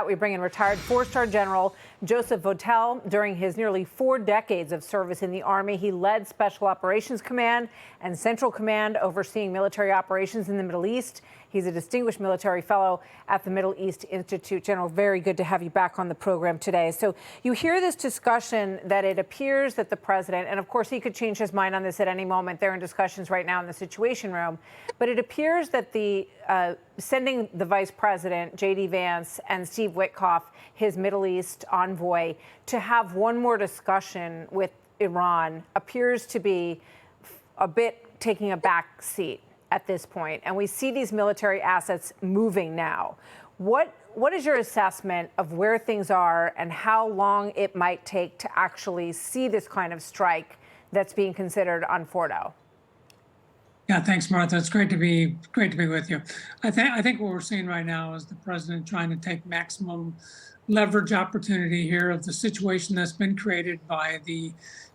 We bring in retired four-star General Joseph Votel. During his nearly 4 decades of service in the Army, he led Special Operations Command and Central Command, overseeing military operations in the Middle East. He's a distinguished military fellow at the Middle East Institute. General, very good to have you back on the program today. So you hear this discussion that it appears that the president, and of course he could change his mind on this at any moment. They're in discussions right now in the Situation Room. But it appears that the sending the vice president, J.D. Vance, and Steve Witkoff, his Middle East envoy, to have one more discussion with Iran appears to be a bit taking a back seat at this point. And we see these military assets moving now. What is your assessment of where things are and how long it might take to actually see this kind of strike that's being considered on Fordo? Yeah, thanks, Martha. It's great to be with you. I think what we're seeing right now is the president trying to take maximum leverage opportunity here of the situation that's been created by the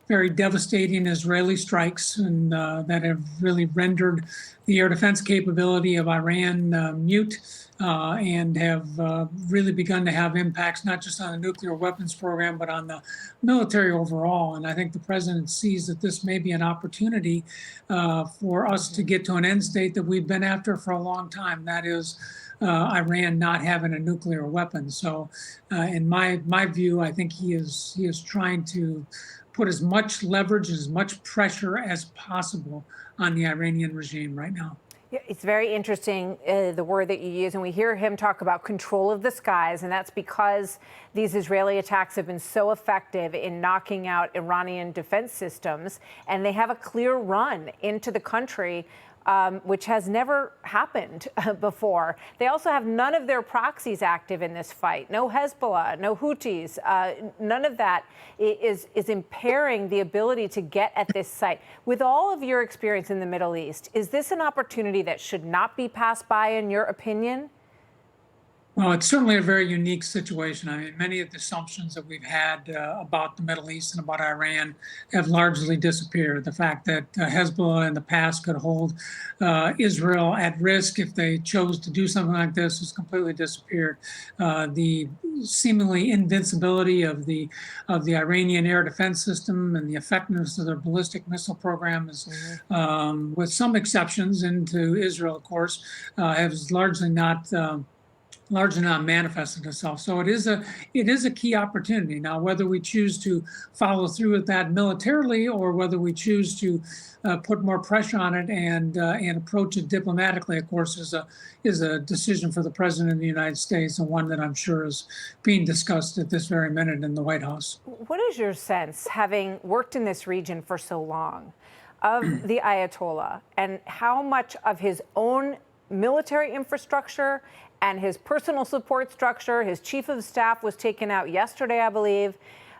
very devastating Israeli strikes and that have really rendered the air defense capability of Iran mute and have really begun to have impacts not just on the nuclear weapons program, but on the military overall. And I think the president sees that this may be an opportunity for us to get to an end state that we've been after for a long time. That is Iran not having a nuclear weapon. So in my view, I think he is trying to put as much leverage, as much pressure as possible on the Iranian regime right now. Yeah, it's very interesting, the word that you use, and we hear him talk about control of the skies, and that's because these Israeli attacks have been so effective in knocking out Iranian defense systems, and they have a clear run into the country, which has never happened before. They also have none of their proxies active in this fight. No Hezbollah, no Houthis. None of that is impairing the ability to get at this site. With all of your experience in the Middle East, is this an opportunity that should not be passed by, in your opinion? Well, it's certainly a very unique situation. I mean, many of the assumptions that we've had about the Middle East and about Iran have largely disappeared. The fact that Hezbollah in the past could hold Israel at risk if they chose to do something like this has completely disappeared. The seemingly invincibility of the Iranian air defense system and the effectiveness of their ballistic missile program is, with some exceptions into Israel, of course, has largely not manifested itself. So it is a key opportunity. Now, whether we choose to follow through with that militarily or whether we choose to put more pressure on it and approach it diplomatically, of course, is a decision for the president of the United States, and one that I'm sure is being discussed at this very minute in the White House. What is your sense, having worked in this region for so long, of the Ayatollah and how much of his own military infrastructure and his personal support structure? His chief of staff was taken out yesterday, I believe.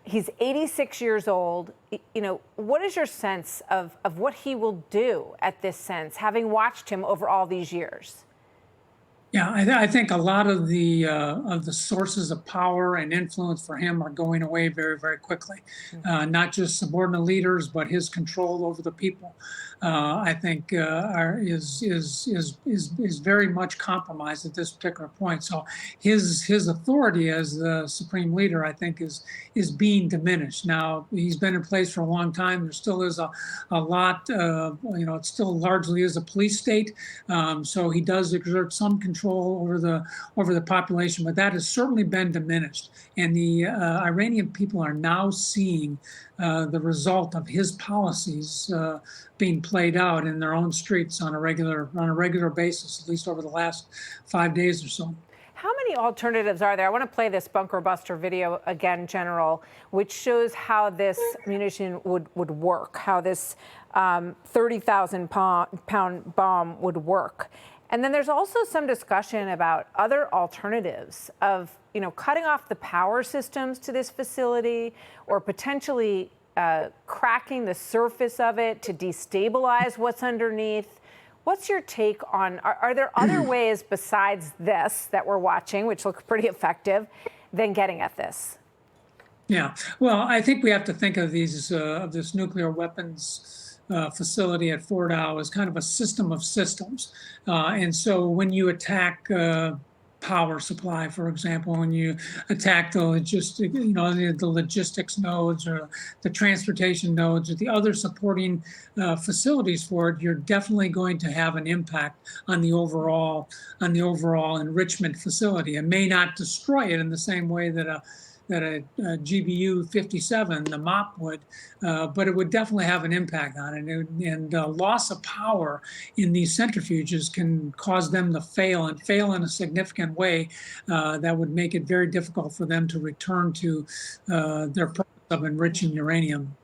He's 86 years old. You know, what is your sense of what he will do at this sense, having watched him over all these years? Yeah, I think a lot of the sources of power and influence for him are going away very, very quickly. Not just subordinate leaders, but his control over the people. I think is very much compromised at this particular point. So his authority as the supreme leader, I think, is being diminished. Now, he's been in place for a long time. There still is a lot. It still largely is a police state. So he does exert some control over the population, but that has certainly been diminished. And the Iranian people are now seeing the result of his policies being played out in their own streets on a regular basis, at least over the last 5 days or so. How many alternatives are there? I want to play this bunker buster video again, General, which shows how this munition would work, how this 30,000 pound bomb would work. And then there's also some discussion about other alternatives of, cutting off the power systems to this facility or potentially cracking the surface of it to destabilize what's underneath. What's your take on, are there other ways besides this that we're watching, which look pretty effective, than getting at this? Yeah, well, I think we have to think of this nuclear weapons facility at Fordo as kind of a system of systems. And so when you attack power supply, for example, when you attack the logistics nodes or the transportation nodes or the other supporting facilities for it, you're definitely going to have an impact on the overall enrichment facility. It may not destroy it in the same way that a GBU 57, the MOP would, but it would definitely have an impact on it. And loss of power in these centrifuges can cause them to fail in a significant way that would make it very difficult for them to return to their purpose of enriching uranium.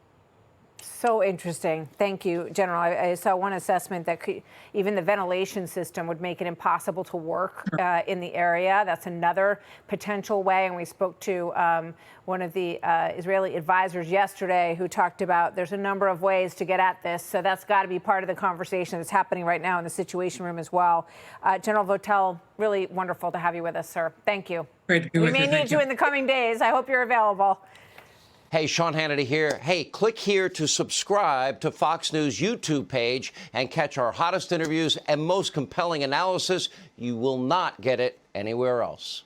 So interesting. Thank you, General. I saw one assessment that even the ventilation system would make it impossible to work in the area. That's another potential way. And we spoke to one of the Israeli advisors yesterday who talked about there's a number of ways to get at this. So that's got to be part of the conversation that's happening right now in the Situation Room as well. General Votel, really wonderful to have you with us, sir. Thank you. Great to be with you. We may need you in the coming days. I hope you're available. Hey, Sean Hannity here. Hey, click here to subscribe to Fox News YouTube page and catch our hottest interviews and most compelling analysis. You will not get it anywhere else.